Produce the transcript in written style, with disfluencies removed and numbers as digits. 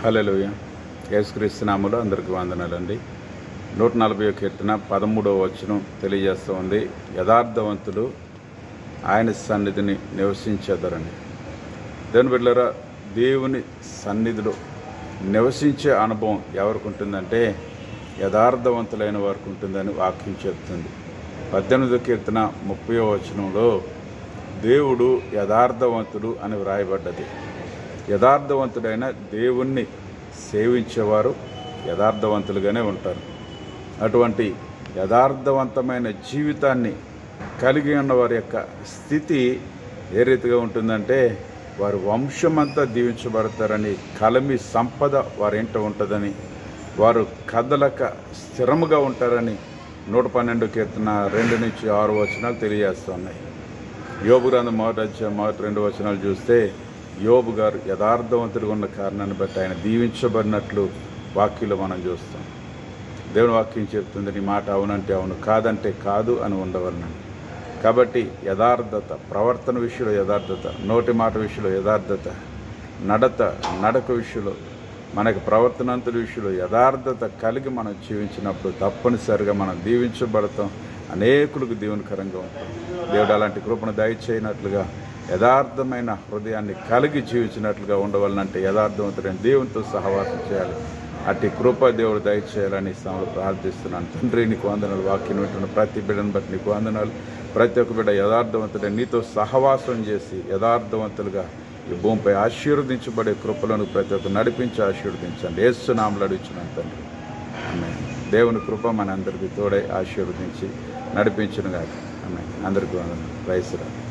హల్లెలూయా. యేసుక్రీస్తు నామములో అందరికీ వందనాలండి. 140వ కీర్తన 13వ వచనం తెలియజేస్తూ ఉంది, యథార్థవంతులు ఆయన సన్నిధిని నివసించేదరని. దేవుని బిడ్డలారా, దేవుని సన్నిధిలో నివసించే అనుభవం ఎవరికి ఉంటుందంటే యథార్థవంతులైన వారికి ఉంటుందని వాక్యం చెప్తుంది. 18వ కీర్తన 30వ వచనంలో దేవుడు యథార్థవంతుడు అని వ్రాయబడ్డది. యథార్థవంతుడైన దేవుణ్ణి సేవించేవారు యథార్థవంతులుగానే ఉంటారు. అటువంటి యథార్థవంతమైన జీవితాన్ని కలిగి ఉన్న వారి యొక్క స్థితి ఏ రీతిగా ఉంటుందంటే, వారి వంశమంతా దీవించబడతారని, కలమి సంపద వారి ఇంట ఉంటుందని, వారు కదలక స్థిరముగా ఉంటారని 112 కీర్తన 2-6 వచనాలు తెలియజేస్తున్నాయి. యోబు గ్రంథం 1వ అధ్యాయం 1-2 వచనాలు చూస్తే, యోబు గారు యథార్థవంతుడిగా ఉన్న కారణాన్ని బట్టి ఆయన దీవించబడినట్లు వాక్యంలో మనం చూస్తాం. దేవుని వాక్యం చెప్తుంది, నీ మాట అవునంటే అవును, కాదంటే కాదు అని ఉండవలనని. కాబట్టి యథార్థత, ప్రవర్తన విషయంలో యథార్థత, నోటి మాట విషయంలో యథార్థత, నడక విషయంలో, మనకి ప్రవర్తనంతుల విషయంలో యథార్థత కలిగి మనం జీవించినప్పుడు తప్పనిసరిగా మనం దీవించబడతాం, అనేకులకు దీవెనకరంగా ఉంటాం. దేవుడు అలాంటి కృపను దయచేయనట్లుగా యథార్థమైన హృదయాన్ని కలిగి జీవించినట్లుగా ఉండవాలంటే యథార్థవంతుడైన దేవునితో సహవాసం చేయాలి. అట్టి కృప దేవుడు దయచేయాలని సమయంలో ప్రార్థిస్తున్నాను. తండ్రి, నీకు వందనాలు. వాక్యం వింటున్న ప్రతి బిడ్డను బట్టి నీకు వందనాలు. ప్రతి ఒక్క బిడ్డ యథార్థవంతుడైన నీతో సహవాసం చేసి యథార్థవంతులుగా ఈ భూమిపై ఆశీర్వదించబడే కృపలను ప్రతి ఒక్క నడిపించి ఆశీర్వదించండి. యేసు నామములో అడుగుచున్నాను తండ్రి, ఆమేన్. దేవుని కృప మన అందరికీ తోడై ఆశీర్వదించి నడిపించును గాక. ఆమేన్. అందరికీ వందనాలు. Praise the lord.